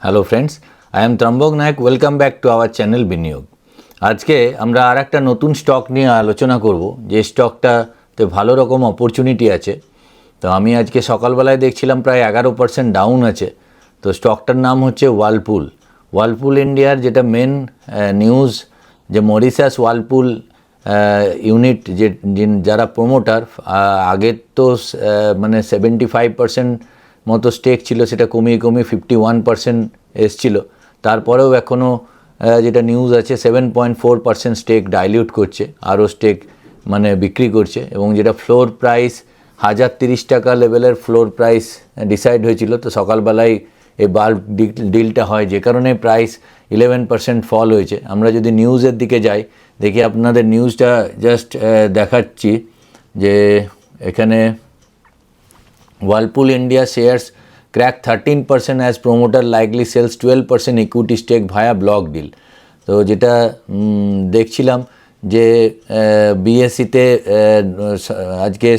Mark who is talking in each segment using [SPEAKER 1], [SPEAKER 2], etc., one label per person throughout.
[SPEAKER 1] Hello friends, I am Trambak Nayak. Welcome back to our channel Biniyog. আজকে আমরা আর একটা নতুন স্টক নিয়ে আলোচনা করব, যে স্টকটাতে ভালো রকম অপরচুনিটি আছে। তো আমি আজকে সকালবেলায় দেখছিলাম প্রায় 11% ডাউন আছে। তো স্টকটার নাম হচ্ছে ওয়ালপুল। ওয়ালপুল ইন্ডিয়ার যেটা মেন নিউজ, যে মরিশাস ওয়ালপুল ইউনিট যে যারা প্রোমোটার, আগের তো মানে 75% মতো স্টেক ছিল, সেটা কমিয়ে 51% এসছিল। তারপরেও এখনও যেটা নিউজ আছে 7.4% স্টেক ডাইলিউট করছে, আরও স্টেক মানে বিক্রি করছে। এবং যেটা ফ্লোর প্রাইস 1030 টাকা লেভেলের ফ্লোর প্রাইস ডিসাইড হয়েছিল। তো সকালবেলায় এই বাল্ক ডিলটা হয়, যে কারণে প্রাইস 11% ফল হয়েছে। আমরা যদি নিউজের দিকে যাই, দেখি আপনাদের নিউজটা জাস্ট দেখাচ্ছি, যে এখানে Whirlpool India shares crack 13% as promoter likely sells 12% equity stake via block deal। তো যেটা দেখছিলাম যে বিএসসিতে আজকে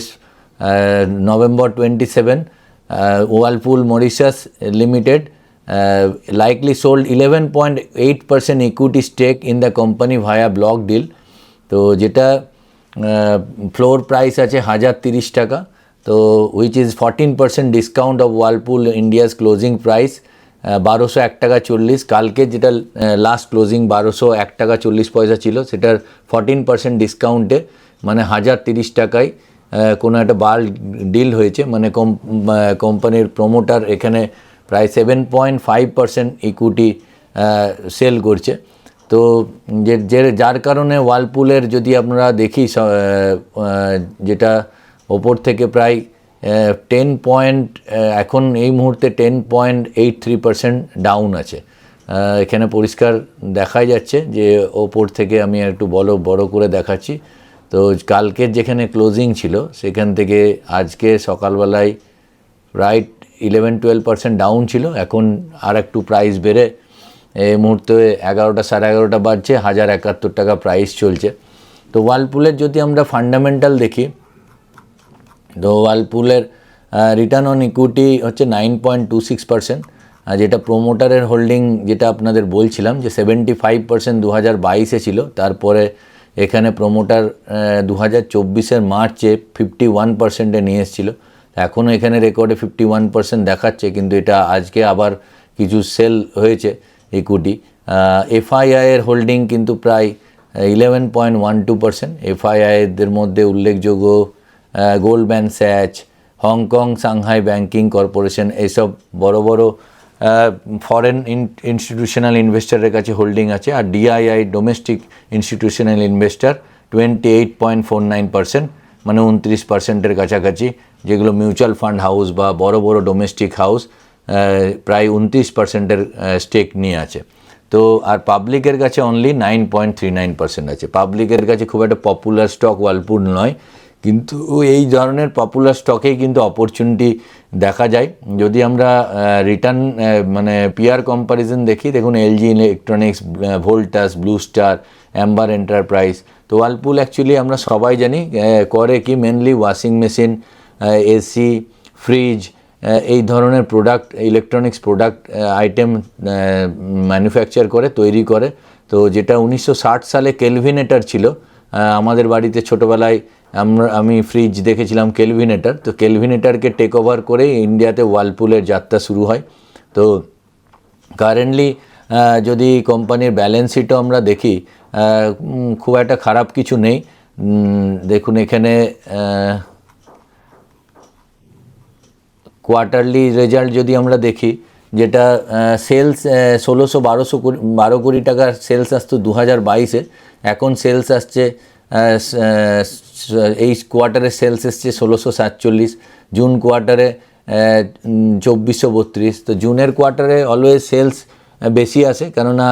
[SPEAKER 1] November 27, Whirlpool Mauritius Limited likely sold 11.8% equity stake in the company via block deal। তো যেটা ফ্লোর প্রাইস আছে 1030 টাকা। তো which is 14% discount of ওয়ালপুল India's closing price 1201 টাকা 40। কালকে যেটা লাস্ট ক্লোজিং 1201 টাকা 40 পয়সা ছিল, সেটার 14% ডিসকাউন্টে মানে 1030 টাকায় কোনো একটা বাল্ক ডিল হয়েছে। মানে কোম্পানির প্রোমোটার এখানে প্রায় 7.5% ইকুইটি সেল করছে। তো যার কারণে ওয়ালপুলের যদি আমরা দেখি, যেটা ওপর থেকে প্রায় 10 এখন এই মুহূর্তে 10.83% ডাউন আছে। এখানে পরিষ্কার দেখাই যাচ্ছে যে ওপর থেকে, আমি একটু বড় করে দেখাচ্ছি। তো কালকের যেখানে ক্লোজিং ছিল, সেখান থেকে আজকে সকালবেলায় রাইট 11-12% ডাউন ছিল। এখন আর একটু প্রাইস বেড়ে এই মুহূর্তে 11টা 11:30 বাজছে, 1071 টাকা প্রাইস চলছে। তো ওয়ালপুলের যদি আমরা ফান্ডামেন্টাল দেখি, তো ওয়ালপুলের রিটার্ন অন ইকুইটি হচ্ছে 9.26%। যেটা প্রোমোটারের হোল্ডিং, যেটা আপনাদের বলছিলাম যে 75% 2022-এ ছিল। তারপরে এখানে প্রোমোটার 2024-এর মার্চে 51%-এ নিয়ে এসেছিলো। এখনও এখানে রেকর্ডে 51% দেখাচ্ছে, কিন্তু এটা আজকে আবার কিছু সেল হয়েছে ইকুইটি। এফআইআইয়ের হোল্ডিং কিন্তু প্রায় 11.12%। এফআইআইদের মধ্যে উল্লেখযোগ্য Goldman স্যাচ, Hong Kong Shanghai banking corporation, এইসব বড় বড় ফরেন ইনস্টিটিউশনাল ইনভেস্টারের কাছে হোল্ডিং আছে। আর ডিআইআই ডোমেস্টিক ইনস্টিটিউশনাল ইনভেস্টার 28.49%, মানে 29%-এর কাছাকাছি। যেগুলো মিউচুয়াল ফান্ড হাউস বা বড় বড় ডোমেস্টিক হাউস প্রায় 29%-এর স্টেক নিয়ে আছে। তো আর পাবলিকের কাছে অনলি 9.39% আছে। পাবলিকের কাছে খুব একটা পপুলার স্টক ওয়ালপুল নয়, কিন্তু এই ধরনের পপুলার স্টকেই কিন্তু অপরচুনিটি দেখা যায়। যদি আমরা রিটার্ন মানে পিআর কম্প্যারিজন দেখি, দেখুন LG electronics, Voltas, blue star, Amber enterprise. তো ওয়ালপুল অ্যাকচুয়ালি আমরা সবাই জানি করে কি, mainly washing machine, AC, fridge, এই ধরনের product, electronics product item manufacture করে, তৈরি করে। তো যেটা 1960 সালে কেলভিনেটার ছিল, আমাদের বাড়িতে ছোটোবেলায় আমি ফ্রিজ দেখেছিলাম কেলভিনেটার। তো কেলভিনেটারকে টেক ওভার করে ইন্ডিয়াতে ওয়ালপুলের যাত্রা শুরু হয়। তো কারেন্টলি যদি কোম্পানির ব্যালেন্স শিটও আমরা দেখি, খুব একটা খারাপ কিছু নেই। দেখুন এখানে কোয়ার্টারলি রেজাল্ট যদি আমরা দেখি, যেটা সেলস 12 কোটি টাকার সেলস আসতো 2022-এ, এখন সেলস আসছে, এই কোয়ার্টারে সেলস এসছে 1647, জুন কোয়ার্টারে 2432। তো জুনের কোয়ার্টারে অলওয়েজ সেলস বেশি আসে, কেননা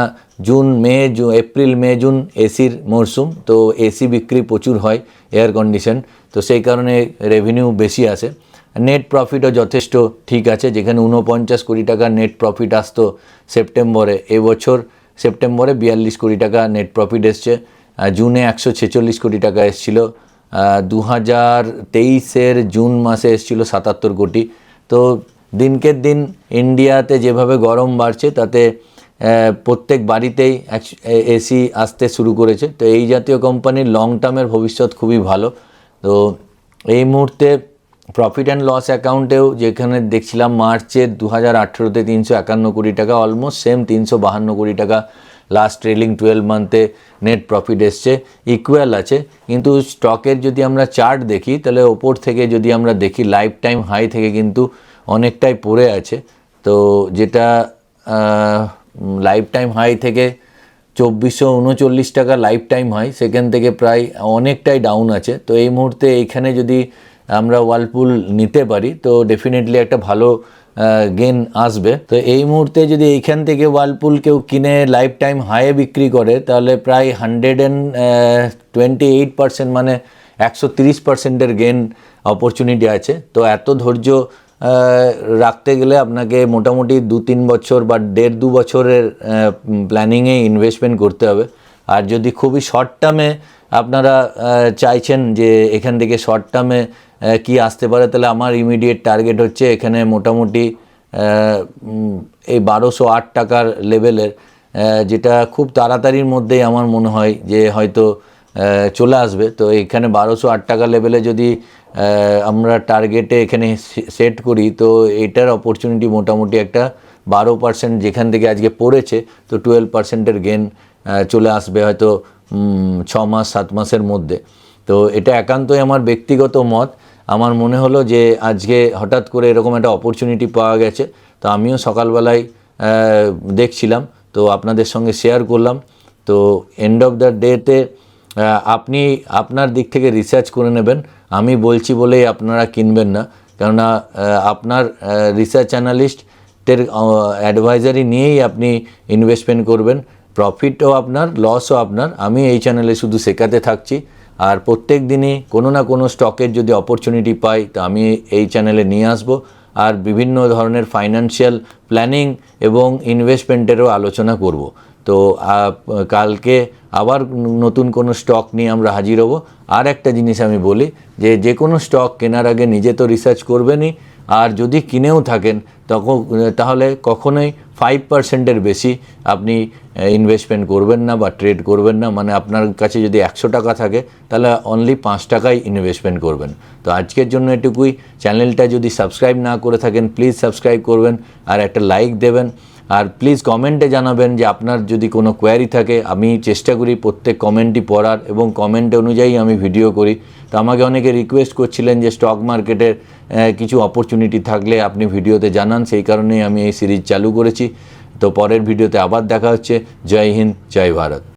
[SPEAKER 1] এপ্রিল মে জুন এসির মরশুম। তো এসি বিক্রি প্রচুর হয়, এয়ার কন্ডিশন। তো সেই কারণে রেভিনিউ বেশি আসে। নেট প্রফিটও যথেষ্ট ঠিক আছে, যেখানে 49 কোটি টাকা নেট প্রফিট আসতো সেপ্টেম্বরে, এবছর সেপ্টেম্বরে 42 কোটি টাকা নেট প্রফিট এসছে। জুনে 146 কোটি টাকা এসেছিল, 2023-এর জুন মাসে এসেছিল 77 কোটি। তো দিনকে দিন ইন্ডিয়াতে যেভাবে গরম বাড়ছে তাতে প্রত্যেক বাড়িতেই এসি আসতে শুরু করেছে। তো এই জাতীয় কোম্পানির লং টার্মের ভবিষ্যৎ খুবই ভালো। তো এই মুহূর্তে প্রফিট অ্যান্ড লস অ্যাকাউন্টেও যেখানে দেখছিলাম মার্চের 2018-তে 351 কোটি টাকা, অলমোস্ট সেম 352 কোটি টাকা লাস্ট ট্রেলিং 12 মান্থে নেট প্রফিট এসছে, ইকুয়াল আছে। কিন্তু স্টকের যদি আমরা চার্ট দেখি তাহলে ওপর থেকে যদি আমরা দেখি লাইফ টাইম হাই থেকে কিন্তু অনেকটাই পড়ে আছে। তো যেটা লাইফ টাইম হাই থেকে 2439 টাকা লাইফ টাইম হাই, সেখান থেকে প্রায় অনেকটাই ডাউন আছে। তো এই মুহূর্তে এইখানে যদি আমরা ওয়ার্লপুল নিতে পারি তো ডেফিনেটলি একটা ভালো গেন আসবে। তো এই মুহূর্তে যদি এইখান থেকে ওয়ার্লপুল কেউ কিনে লাইফ টাইম হাইয়ে বিক্রি করে তাহলে প্রায় 128%, মানে 130%-এর গেন অপরচুনিটি আছে। তো এত ধৈর্য রাখতে গেলে আপনাকে মোটামুটি 2-3 বছর বা 1.5-2 বছরের প্ল্যানিংয়ে ইনভেস্টমেন্ট করতে হবে। আর যদি খুবই শর্ট টার্মে আপনারা চাইছেন যে এখান থেকে শর্ট টার্মে কি আসতে পারে, তাহলে আমার ইমিডিয়েট টার্গেট হচ্ছে এখানে মোটামুটি এই 1208 টাকার লেভেলের, যেটা খুব তাড়াতাড়ির মধ্যেই আমার মনে হয় যে হয়তো চলে আসবে। তো এখানে 1208 টাকা লেভেলে যদি আমরা টার্গেটে এখানে সেট করি তো এটার অপরচুনিটি মোটামুটি একটা 12%, যেখান থেকে আজকে পড়েছে তো 12%-এর গেন চলে আসবে হয়তো 6-7 মাসের মধ্যে। তো এটা একান্তই আমার ব্যক্তিগত মত। আমার মনে হলো যে আজকে হঠাৎ করে এরকম একটা অপরচুনিটি পাওয়া গেছে, তো আমিও সকালবেলায় দেখছিলাম, তো আপনাদের সঙ্গে শেয়ার করলাম। তো এন্ড অফ দ্য ডেতে আপনি আপনার দিক থেকে রিসার্চ করে নেবেন। আমি বলছি বলেই আপনারা কিনবেন না, কেননা আপনার রিসার্চ অ্যানালিস্টের অ্যাডভাইজারি নিয়েই আপনি ইনভেস্টমেন্ট করবেন। প্রফিটও আপনার, লসও আপনার। আমি এই চ্যানেলে শুধু শেখাতে থাকছি, আর প্রত্যেক দিনই কোনো না কোনো স্টকের যদি অপরচুনিটি পাই তো আমি এই চ্যানেলে নিয়ে আসব। আর বিভিন্ন ধরনের ফাইন্যান্সিয়াল প্ল্যানিং এবং ইনভেস্টমেন্টেরও আলোচনা করব। তো কালকে আবার নতুন কোনো স্টক নিয়ে আমরা হাজির হব। আর একটা জিনিস আমি বলি যে কোনো স্টক কেনার আগে নিজে তো রিসার্চ করবেনই, আর যদি কিনেও থাকেন তাহলে কখনোই 5%-এর বেশি আপনি ইনভেস্টমেন্ট করবেন না বা ট্রেড করবেন না। মানে আপনার কাছে যদি 100 টাকা থাকে তাহলে অনলি 5 টাকাই ইনভেস্টমেন্ট করবেন। তো আজকের জন্য এটুকুই। চ্যানেলটা যদি সাবস্ক্রাইব না করে থাকেন প্লিজ সাবস্ক্রাইব করবেন আর একটা লাইক দেবেন। আর প্লিজ কমেন্টে জানাবেন যে আপনার যদি কোনো কোয়ারি থাকে। আমি চেষ্টা করি প্রত্যেক কমেন্টই পড়ার এবং কমেন্ট অনুযায়ী আমি ভিডিও করি। তো আমাকে অনেকে রিকোয়েস্ট করছিলেন যে স্টক মার্কেটের কিছু অপরচুনিটি থাকলে আপনি ভিডিওতে জানান, সেই কারণেই আমি এই সিরিজ চালু করেছি। তো পরের ভিডিওতে আবার দেখা হচ্ছে। জয় হিন্দ, জয় ভারত।